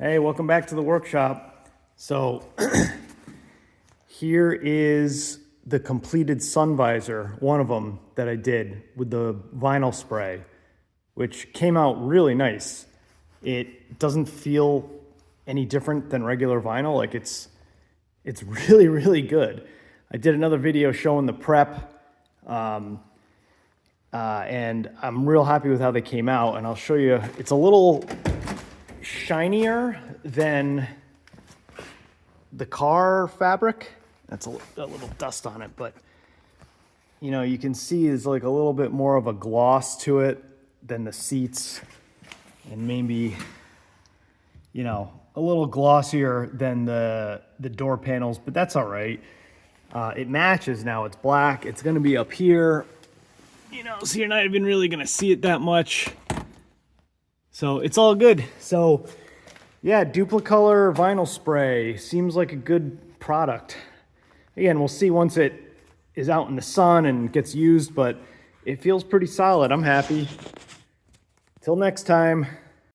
Hey, welcome back to the workshop. So here is the completed sun visor, one of them that I did with the vinyl spray, which came out really nice. It doesn't feel any different than regular vinyl. Like it's really, really good. I did another video showing the prep, and I'm real happy with how they came out, and I'll show you. It's a little shinier than the car fabric. That's a little dust on it, but you know, you can see there's like a little bit more of a gloss to it than the seats, and maybe, you know, a little glossier than the door panels, but that's all right. It matches now. It's black. It's going to be up here, you know, so you're not even really going to see it that much. So it's all good. So yeah, Duplicolor Vinyl Spray seems like a good product. Again, we'll see once it is out in the sun and gets used, but it feels pretty solid. I'm happy. Till next time.